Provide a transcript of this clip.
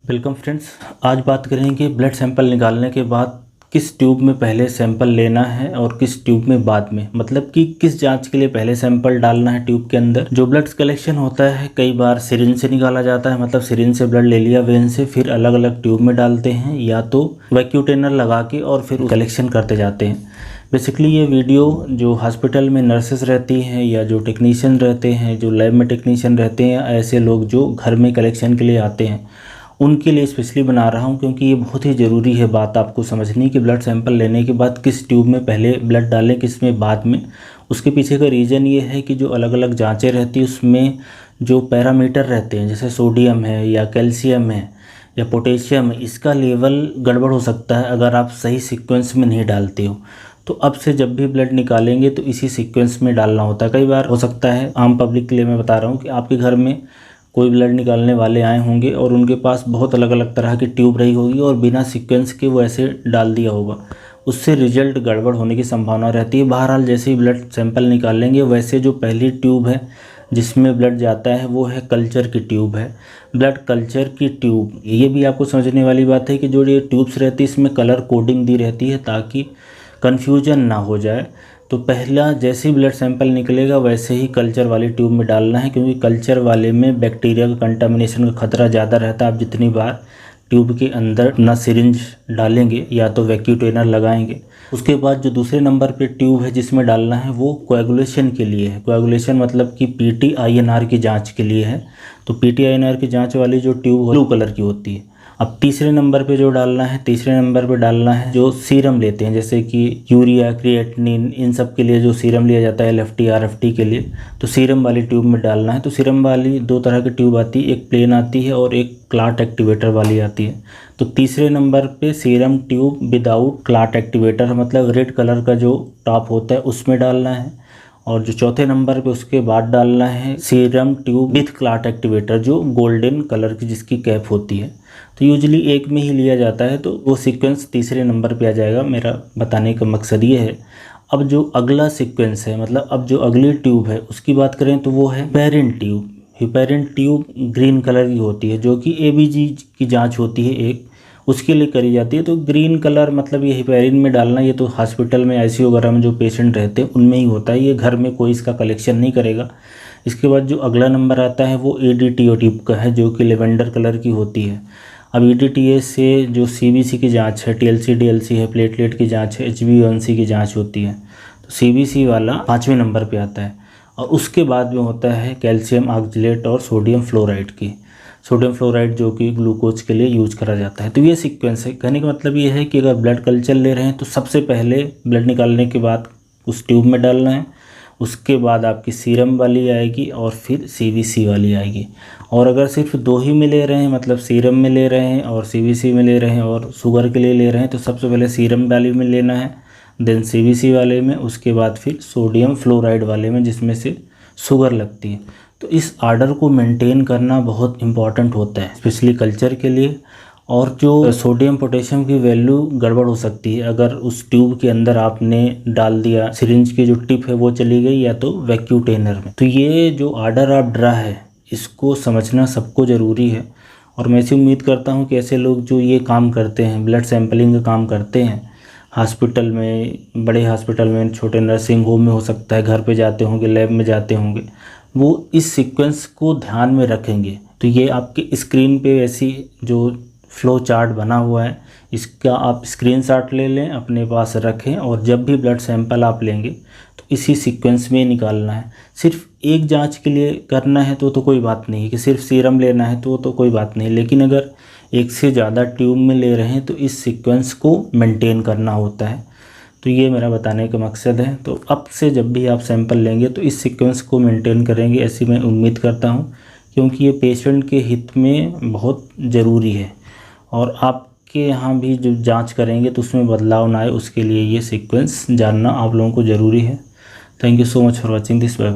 Welcome friends. आज बात करेंगे ब्लड सैंपल निकालने के बाद किस ट्यूब में पहले सैंपल लेना है और किस ट्यूब में बाद में, मतलब कि किस जांच के लिए पहले सैंपल डालना है ट्यूब के अंदर। जो ब्लड कलेक्शन होता है कई बार सिरिंज से निकाला जाता है, मतलब सिरिंज से ब्लड ले लिया वेन से, फिर अलग अलग ट्यूब में डालते हैं या तो वैक्यूटेनर लगा के और फिर कलेक्शन करते जाते हैं। बेसिकली ये वीडियो जो हॉस्पिटल में नर्सेस रहती हैं या जो टेक्नीशियन रहते हैं, जो लैब में टेक्नीशियन रहते हैं, ऐसे लोग जो घर में कलेक्शन के लिए आते हैं उनके लिए स्पेशली बना रहा हूं, क्योंकि ये बहुत ही ज़रूरी है बात आपको समझनी कि ब्लड सैंपल लेने के बाद किस ट्यूब में पहले ब्लड डालें, किस में बाद में। उसके पीछे का रीज़न ये है कि जो अलग अलग जांचें रहती हैं उसमें जो पैरामीटर रहते हैं, जैसे सोडियम है या कैल्शियम है या पोटेशियम है, इसका लेवल गड़बड़ हो सकता है अगर आप सही सीक्वेंस में नहीं डालते हो। तो अब से जब भी ब्लड निकालेंगे तो इसी सीक्वेंस में डालना होता है। कई बार हो सकता है, आम पब्लिक के लिए मैं बता रहा हूँ, कि आपके घर में कोई ब्लड निकालने वाले आए होंगे और उनके पास बहुत अलग अलग तरह की ट्यूब रही होगी और बिना सीक्वेंस के वो ऐसे डाल दिया होगा, उससे रिजल्ट गड़बड़ होने की संभावना रहती है। बहरहाल जैसे ही ब्लड सैंपल निकालेंगे वैसे जो पहली ट्यूब है जिसमें ब्लड जाता है वो है कल्चर की ट्यूब है, ब्लड कल्चर की ट्यूब। ये भी आपको समझने वाली बात है कि जो ये ट्यूब्स रहती है इसमें कलर कोडिंग दी रहती है ताकि कन्फ्यूजन ना हो जाए। तो पहला जैसे ही ब्लड सैंपल निकलेगा वैसे ही कल्चर वाली ट्यूब में डालना है, क्योंकि कल्चर वाले में बैक्टीरिया का कंटामिनेशन का खतरा ज़्यादा रहता है। आप जितनी बार ट्यूब के अंदर अपना सिरिंज डालेंगे या तो वैक्यूटेनर लगाएंगे। उसके बाद जो दूसरे नंबर पे ट्यूब है जिसमें डालना है वो कोएगुलेशन के लिए है। कोएगुलेशन मतलब कि पीटी-आईएनआर की जाँच के लिए है। तो पीटी-आईएनआर की जाँच वाली जो ट्यूब ब्लू कलर की होती है। अब तीसरे नंबर पे जो डालना है, तीसरे नंबर पे डालना है जो सीरम लेते हैं, जैसे कि यूरिया, क्रिएटिनिन, इन सब के लिए जो सीरम लिया जाता है एलएफटी आरएफटी के लिए, तो सीरम वाली ट्यूब में डालना है। तो सीरम वाली दो तरह की ट्यूब आती है, एक प्लेन आती है और एक क्लॉट एक्टिवेटर वाली आती है। तो तीसरे नंबर पे serum tube without clot activator, मतलब रेड कलर का जो टॉप होता है उसमें डालना है। और जो चौथे नंबर पे उसके बाद डालना है serum tube with clot activator, जो गोल्डन कलर की जिसकी कैप होती है। तो यूजली एक में ही लिया जाता है, तो वो सीक्वेंस तीसरे नंबर पे आ जाएगा। मेरा बताने का मकसद ये है। अब जो अगला सीक्वेंस है, मतलब अब जो अगली ट्यूब है उसकी बात करें तो वो है heparin tube. Heparin tube green colour की होती है, जो कि एबीजी की जाँच होती है एक, उसके लिए करी जाती है। तो ग्रीन कलर मतलब ये हिपैरिन में डालना, ये तो हॉस्पिटल में आईसीयू वगैरह में जो पेशेंट रहते हैं उनमें ही होता है, ये घर में कोई इसका कलेक्शन नहीं करेगा। इसके बाद जो अगला नंबर आता है वो एडीटीओ ट्यूब का है, जो कि लेवेंडर कलर की होती है। अब एडीटीए से जो सीबीसी की जांच है, टीएलसी डीएलसी है, प्लेटलेट की जांच है, HbA1c की जांच होती है। तो सीबीसी वाला 5वें नंबर पे आता है। और उसके बाद में होता है कैल्शियम ऑक्जेलेट और सोडियम फ्लोराइड की। सोडियम फ्लोराइड जो कि ग्लूकोज के लिए यूज करा जाता है। तो ये सीक्वेंस है। कहने का मतलब ये है कि अगर ब्लड कल्चर ले रहे हैं तो सबसे पहले ब्लड निकालने के बाद उस ट्यूब में डालना है, उसके बाद आपकी सीरम वाली आएगी और फिर सीबीसी वाली आएगी। और अगर सिर्फ दो ही में ले रहे हैं, मतलब सीरम में ले रहे हैं और सीबीसी में ले रहे हैं और शुगर के लिए ले रहे हैं, तो सबसे पहले सीरम वाली में लेना है, देन सीबीसी वाले में, उसके बाद फिर सोडियम फ्लोराइड वाले में जिसमें से शुगर लगती है। तो इस आर्डर को मेंटेन करना बहुत इंपॉर्टेंट होता है, स्पेशली कल्चर के लिए। और जो सोडियम पोटेशियम की वैल्यू गड़बड़ हो सकती है अगर उस ट्यूब के अंदर आपने डाल दिया, सिरिंज की जो टिप है वो चली गई या तो वैक्यूटेनर में। तो ये जो आर्डर आप ड्रा है इसको समझना सबको ज़रूरी है। और मैं ऐसी उम्मीद करता हूँ कि ऐसे लोग जो ये काम करते हैं, ब्लड सैंपलिंग का काम करते हैं हॉस्पिटल में, बड़े हॉस्पिटल में, छोटे नर्सिंग होम में हो सकता है, घर पे जाते होंगे, लैब में जाते होंगे, वो इस सीक्वेंस को ध्यान में रखेंगे। तो ये आपके स्क्रीन पे ऐसी जो फ्लो चार्ट बना हुआ है, इसका आप स्क्रीनशॉट ले लें, अपने पास रखें, और जब भी ब्लड सैंपल आप लेंगे तो इसी सीक्वेंस में निकालना है। सिर्फ एक जांच के लिए करना है तो कोई बात नहीं, कि सिर्फ सीरम लेना है तो कोई बात नहीं, लेकिन अगर एक से ज़्यादा ट्यूब में ले रहे हैं तो इस सीक्वेंस को मेंटेन करना होता है। तो ये मेरा बताने का मकसद है। तो अब से जब भी आप सैंपल लेंगे तो इस सीक्वेंस को मेंटेन करेंगे, ऐसी मैं उम्मीद करता हूँ, क्योंकि ये पेशेंट के हित में बहुत ज़रूरी है। और आपके यहाँ भी जो जांच करेंगे तो उसमें बदलाव ना आए, उसके लिए ये सीक्वेंस जानना आप लोगों को ज़रूरी है। Thank you so much for watching this video.